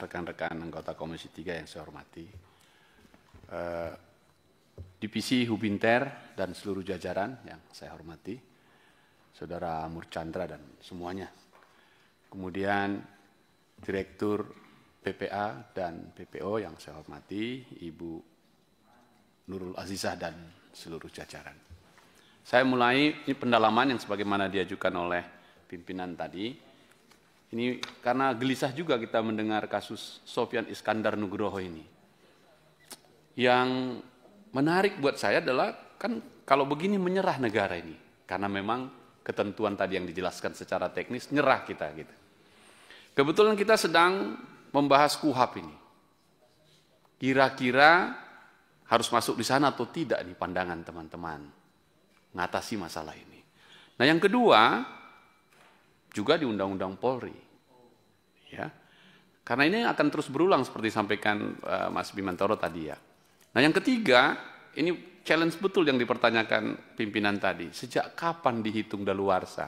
rekan-rekan anggota Komisi 3 yang saya hormati, Divisi Hubinter dan seluruh jajaran yang saya hormati, Saudara Murchandra dan semuanya. Kemudian Direktur PPA dan PPO yang saya hormati, Ibu Nurul Azizah dan seluruh jajaran. Saya mulai ini pendalaman yang sebagaimana diajukan oleh pimpinan tadi. Ini karena gelisah juga kita mendengar kasus Sofyan Iskandar Nugroho ini. Yang menarik buat saya adalah kan kalau begini menyerah negara ini. Karena memang ketentuan tadi yang dijelaskan secara teknis nyerah kita gitu. Kebetulan kita sedang membahas KUHP ini. Kira-kira harus masuk di sana atau tidak nih pandangan teman-teman mengatasi masalah ini. Nah, yang kedua juga di Undang-Undang Polri, ya, karena ini akan terus berulang seperti disampaikan Mas Bimantoro tadi ya. Nah, yang ketiga ini challenge betul yang dipertanyakan pimpinan tadi. Sejak kapan dihitung daluarsa?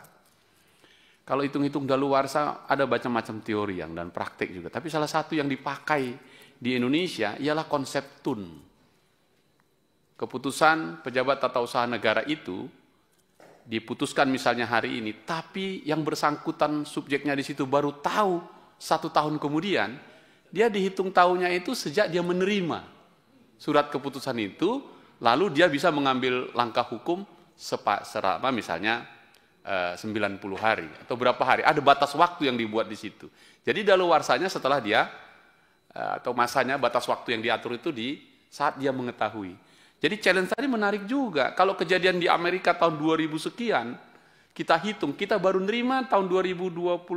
Kalau hitung-hitung daluarsa ada macam-macam teori yang dan praktek juga. Tapi salah satu yang dipakai di Indonesia ialah konsep TUN. Keputusan pejabat tata usaha negara itu diputuskan misalnya hari ini, tapi yang bersangkutan subjeknya di situ baru tahu 1 tahun kemudian, dia dihitung tahunnya itu sejak dia menerima surat keputusan itu, lalu dia bisa mengambil langkah hukum selama misalnya 90 hari atau berapa hari, ada batas waktu yang dibuat di situ. Jadi daluarsanya setelah dia atau masanya batas waktu yang diatur itu di saat dia mengetahui. Jadi challenge tadi menarik juga. Kalau kejadian di Amerika tahun 2000 sekian, kita hitung, kita baru nerima tahun 2020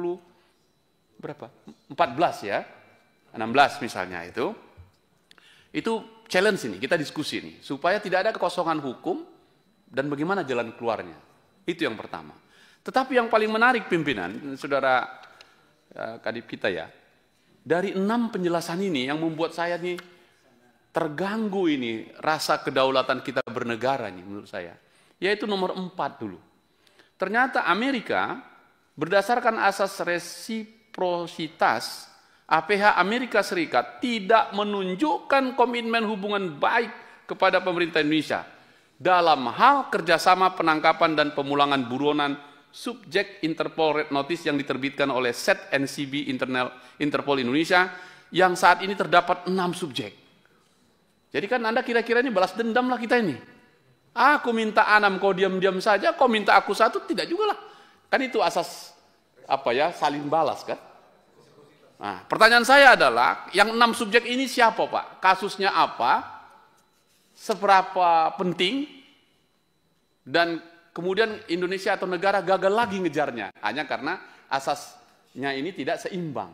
berapa? 14 ya, 16 misalnya itu. Itu challenge ini, kita diskusi ini supaya tidak ada kekosongan hukum dan bagaimana jalan keluarnya. Itu yang pertama. Tetapi yang paling menarik pimpinan, saudara kadip kita ya, dari 6 penjelasan ini yang membuat saya nih terganggu ini rasa kedaulatan kita bernegara nih menurut saya. Yaitu nomor 4 dulu. Ternyata Amerika berdasarkan asas resiprositas, APH Amerika Serikat tidak menunjukkan komitmen hubungan baik kepada pemerintah Indonesia dalam hal kerjasama penangkapan dan pemulangan buronan subjek Interpol Red Notice yang diterbitkan oleh SET-NCB Interpol Indonesia yang saat ini terdapat 6 subjek. Jadi kan Anda kira-kira ini balas dendam lah kita ini. Aku minta 6, kau diam-diam saja, kau minta aku 1, tidak juga lah. Kan itu asas saling balas kan. Nah, pertanyaan saya adalah, yang 6 subjek ini siapa Pak? Kasusnya apa? Seberapa penting? Dan kemudian Indonesia atau negara gagal lagi ngejarnya. Hanya karena asasnya ini tidak seimbang.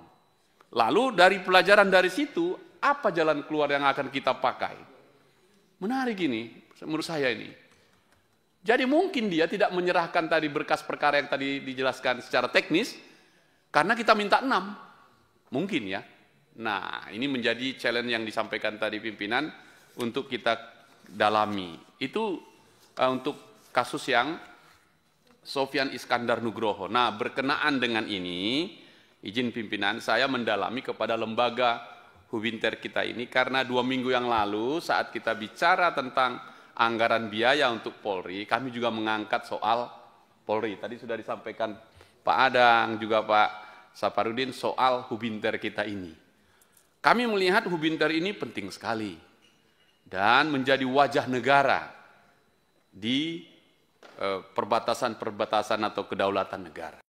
Lalu dari pelajaran dari situ, apa jalan keluar yang akan kita pakai? Menarik ini, menurut saya ini. Jadi mungkin dia tidak menyerahkan tadi berkas perkara yang tadi dijelaskan secara teknis, karena kita minta 6. Mungkin ya. Nah, ini menjadi challenge yang disampaikan tadi pimpinan untuk kita dalami. Itu untuk kasus yang Sofyan Iskandar Nugroho. Nah, berkenaan dengan ini, izin pimpinan, saya mendalami kepada lembaga Hubinter kita ini karena 2 minggu yang lalu saat kita bicara tentang anggaran biaya untuk Polri, kami juga mengangkat soal Polri. Tadi sudah disampaikan Pak Adang, juga Pak Saparudin soal Hubinter kita ini. Kami melihat Hubinter ini penting sekali dan menjadi wajah negara di perbatasan-perbatasan atau kedaulatan negara.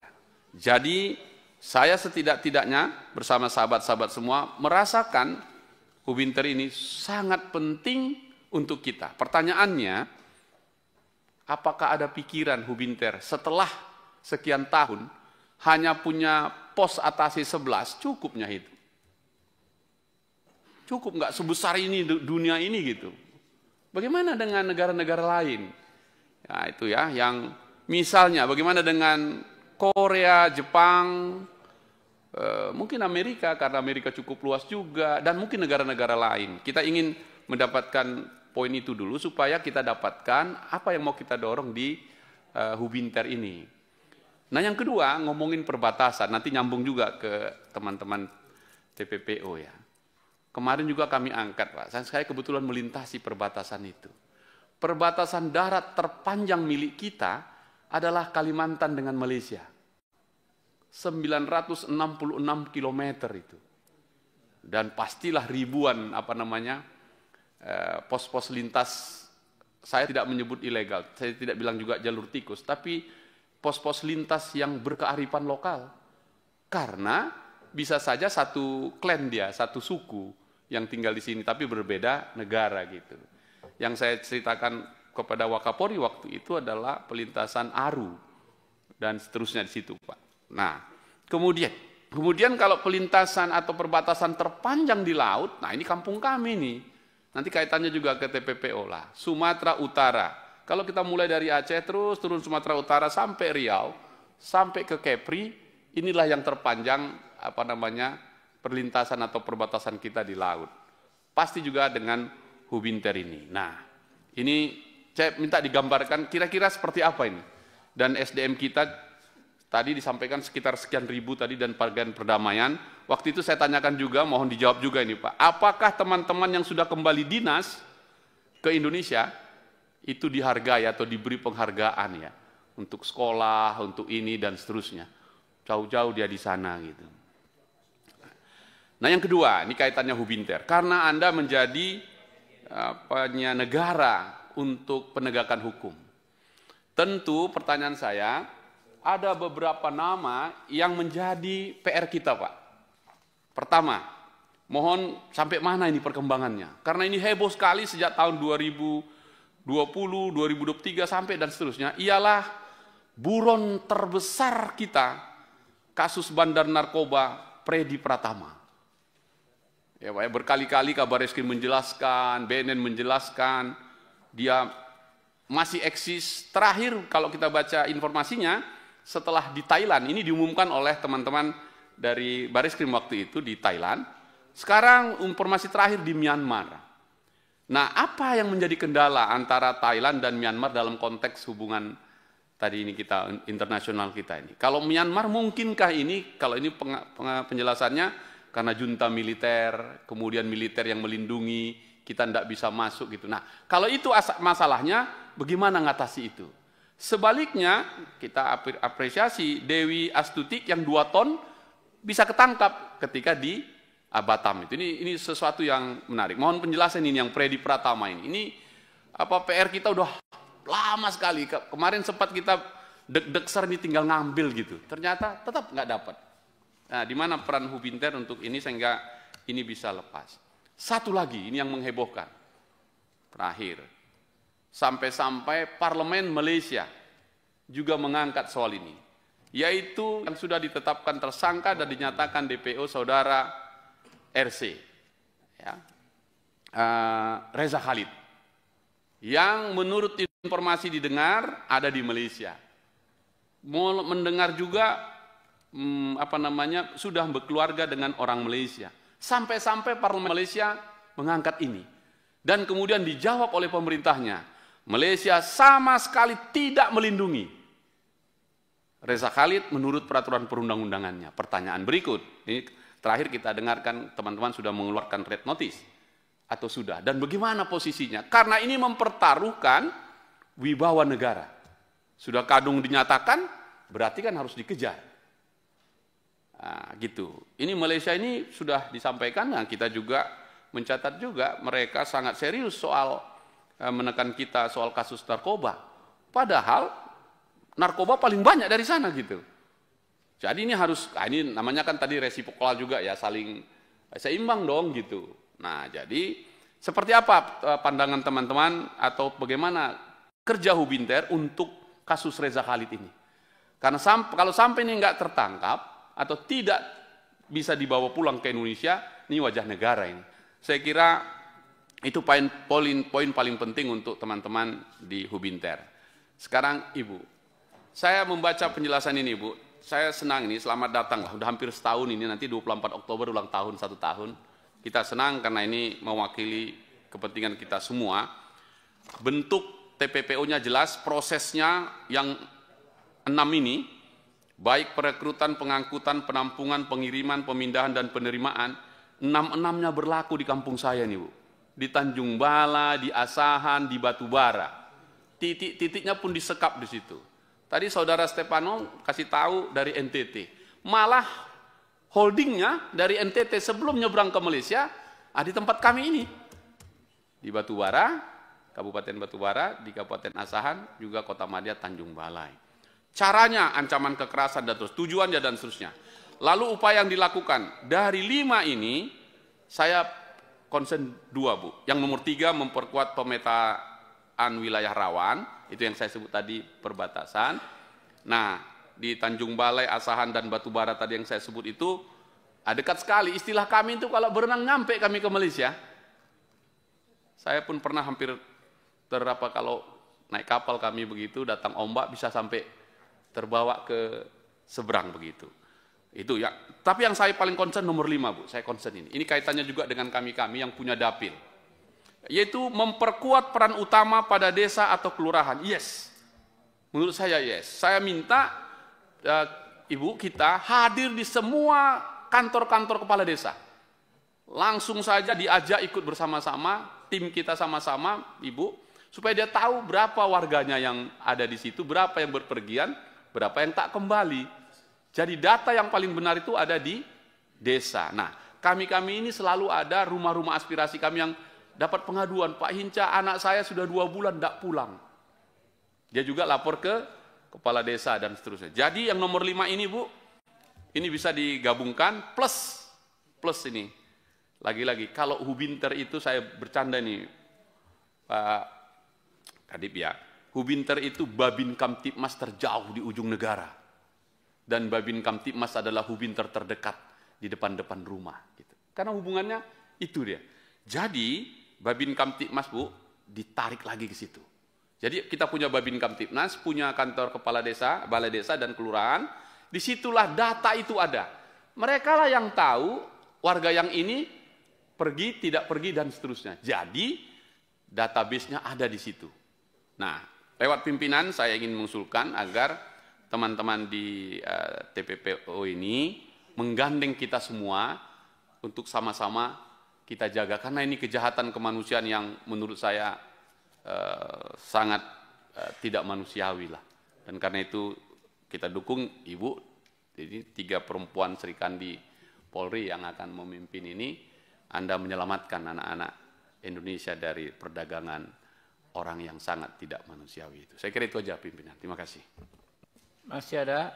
Jadi saya setidak-tidaknya bersama sahabat-sahabat semua merasakan Hubinter ini sangat penting untuk kita. Pertanyaannya, apakah ada pikiran Hubinter setelah sekian tahun hanya punya pos atase 11, cukupnya itu? Cukup nggak sebesar ini dunia ini gitu? Bagaimana dengan negara-negara lain? Ya itu ya, yang misalnya bagaimana dengan Korea, Jepang, mungkin Amerika, karena Amerika cukup luas juga, dan mungkin negara-negara lain. Kita ingin mendapatkan poin itu dulu supaya kita dapatkan apa yang mau kita dorong di Hubinter ini. Nah yang kedua, ngomongin perbatasan, nanti nyambung juga ke teman-teman TPPO ya. Kemarin juga kami angkat, Pak. Saya kebetulan melintasi perbatasan itu. Perbatasan darat terpanjang milik kita adalah Kalimantan dengan Malaysia. 966 kilometer itu. Dan pastilah ribuan pos-pos lintas. Saya tidak menyebut ilegal, saya tidak bilang juga jalur tikus, tapi pos-pos lintas yang berkearifan lokal. Karena bisa saja satu klan dia, satu suku yang tinggal di sini, tapi berbeda negara gitu. Yang saya ceritakan kepada Wakapolri waktu itu adalah pelintasan Aru dan seterusnya di situ, Pak. Nah, kemudian kalau pelintasan atau perbatasan terpanjang di laut, nah ini kampung kami nih. Nanti kaitannya juga ke TPPO lah, Sumatera Utara. Kalau kita mulai dari Aceh terus turun Sumatera Utara sampai Riau, sampai ke Kepri, inilah yang terpanjang perlintasan atau perbatasan kita di laut. Pasti juga dengan Hubinter ini. Nah, ini saya minta digambarkan kira-kira seperti apa ini. Dan SDM kita tadi disampaikan sekitar sekian ribu tadi dan bagian perdamaian. Waktu itu saya tanyakan juga, mohon dijawab juga ini Pak. Apakah teman-teman yang sudah kembali dinas ke Indonesia itu dihargai atau diberi penghargaan ya untuk sekolah, untuk ini dan seterusnya. Jauh-jauh dia di sana gitu. Nah yang kedua, ini kaitannya Hubinter. Karena Anda menjadi negara untuk penegakan hukum. Tentu pertanyaan saya, ada beberapa nama yang menjadi PR kita Pak. Pertama, mohon sampai mana ini perkembangannya. Karena ini heboh sekali sejak tahun 2020, 2023 sampai dan seterusnya. Ialah buron terbesar kita, kasus bandar narkoba Freddy Pratama. Ya, Pak, berkali-kali Kabareskrim menjelaskan, BNN menjelaskan, dia masih eksis. Terakhir kalau kita baca informasinya, setelah di Thailand, ini diumumkan oleh teman-teman dari Bareskrim waktu itu di Thailand, sekarang informasi terakhir di Myanmar. Nah, apa yang menjadi kendala antara Thailand dan Myanmar dalam konteks hubungan tadi ini kita, internasional kita ini? Kalau Myanmar mungkinkah ini, kalau ini penjelasannya, karena junta militer, kemudian militer yang melindungi, kita tidak bisa masuk gitu. Nah, kalau itu masalahnya, bagaimana ngatasi itu? Sebaliknya, kita apresiasi Dewi Astuti yang 2 ton bisa ketangkap ketika di Batam itu. Ini sesuatu yang menarik. Mohon penjelasan ini yang Freddy Pratama ini. Ini PR kita udah lama sekali. Kemarin sempat kita deg-deg ini tinggal ngambil gitu. Ternyata tetap nggak dapat. Nah, di mana peran Hubinter untuk ini sehingga ini bisa lepas. Satu lagi, ini yang menghebohkan. Terakhir, sampai-sampai Parlemen Malaysia juga mengangkat soal ini. Yaitu yang sudah ditetapkan tersangka dan dinyatakan DPO saudara RC. Ya. Reza Khalid. Yang menurut informasi didengar ada di Malaysia. Mendengar juga sudah berkeluarga dengan orang Malaysia. Sampai-sampai Parlemen Malaysia mengangkat ini. Dan kemudian dijawab oleh pemerintahnya. Malaysia sama sekali tidak melindungi Reza Khalid menurut peraturan perundang-undangannya. Pertanyaan berikut. Ini terakhir kita dengarkan teman-teman sudah mengeluarkan red notice. Atau sudah. Dan bagaimana posisinya? Karena ini mempertaruhkan wibawa negara. Sudah kadung dinyatakan, berarti kan harus dikejar. Nah, gitu. Ini Malaysia ini sudah disampaikan, nah kita juga mencatat juga mereka sangat serius soal menekan kita soal kasus narkoba. Padahal narkoba paling banyak dari sana gitu. Jadi ini harus, ini namanya kan tadi resiprokal juga ya, saling seimbang dong gitu. Nah jadi seperti apa pandangan teman-teman atau bagaimana kerja Hubinter untuk kasus Reza Khalid ini? Karena kalau sampai ini nggak tertangkap, atau tidak bisa dibawa pulang ke Indonesia, ini wajah negara ini. Saya kira itu poin paling penting untuk teman-teman di Hubinter. Sekarang Ibu, saya membaca penjelasan ini Ibu, saya senang ini, selamat datang lah, udah hampir setahun ini, nanti 24 Oktober ulang tahun 1 tahun. Kita senang karena ini mewakili kepentingan kita semua. Bentuk TPPO-nya jelas, prosesnya yang 6 ini, baik perekrutan, pengangkutan, penampungan, pengiriman, pemindahan, dan penerimaan, 6-6-nya berlaku di kampung saya nih Bu. Di Tanjung Bala, di Asahan, di Batubara. Titik-titiknya pun disekap di situ. Tadi saudara Stefano kasih tahu dari NTT. Malah holdingnya dari NTT sebelum nyebrang ke Malaysia, di tempat kami ini. Di Batubara, Kabupaten Batubara, di Kabupaten Asahan, juga Kota Madya, Tanjung Balai. Caranya, ancaman kekerasan dan terus, tujuannya dan seterusnya. Lalu upaya yang dilakukan, dari 5 ini, saya concern 2 Bu. Yang nomor 3, memperkuat pemetaan wilayah rawan, itu yang saya sebut tadi perbatasan. Nah, di Tanjung Balai, Asahan, dan Batubara tadi yang saya sebut itu, dekat sekali. Istilah kami itu kalau berenang nyampe kami ke Malaysia. Saya pun pernah hampir kalau naik kapal kami begitu, datang ombak bisa sampai terbawa ke seberang begitu. Itu ya. Tapi yang saya paling concern nomor 5 Bu, saya concern ini. Ini kaitannya juga dengan kami-kami yang punya dapil. Yaitu memperkuat peran utama pada desa atau kelurahan. Yes. Menurut saya yes. Saya minta Ibu kita hadir di semua kantor-kantor kepala desa. Langsung saja diajak ikut bersama-sama, tim kita sama-sama, Ibu, supaya dia tahu berapa warganya yang ada di situ, berapa yang berpergian, berapa yang tak kembali. Jadi data yang paling benar itu ada di desa. Nah, kami-kami ini selalu ada rumah-rumah aspirasi kami yang dapat pengaduan, Pak Hinca, anak saya sudah 2 bulan tidak pulang. Dia juga lapor ke kepala desa dan seterusnya. Jadi yang nomor 5 ini Bu, ini bisa digabungkan plus ini. Lagi-lagi, kalau Hubinter itu saya bercanda nih, Pak Kadip ya, Hubinter itu Babin Kamtipmas terjauh di ujung negara. Dan Babin Kamtipmas adalah Hubinter terdekat di depan-depan rumah. Gitu. Karena hubungannya itu dia. Jadi, Babin Kamtipmas Bu, ditarik lagi ke situ. Jadi kita punya Babin Kamtipmas, punya kantor kepala desa, balai desa dan kelurahan. Disitulah data itu ada. Mereka lah yang tahu warga yang ini pergi, tidak pergi dan seterusnya. Jadi database-nya ada di situ. Nah, lewat pimpinan saya ingin mengusulkan agar teman-teman di TPPO ini menggandeng kita semua untuk sama-sama kita jaga, karena ini kejahatan kemanusiaan yang menurut saya sangat tidak manusiawi lah. Dan karena itu kita dukung Ibu, jadi 3 perempuan Serikandi Polri yang akan memimpin ini, Anda menyelamatkan anak-anak Indonesia dari perdagangan orang yang sangat tidak manusiawi itu. Saya kira itu aja pimpinan. Terima kasih. Masih ada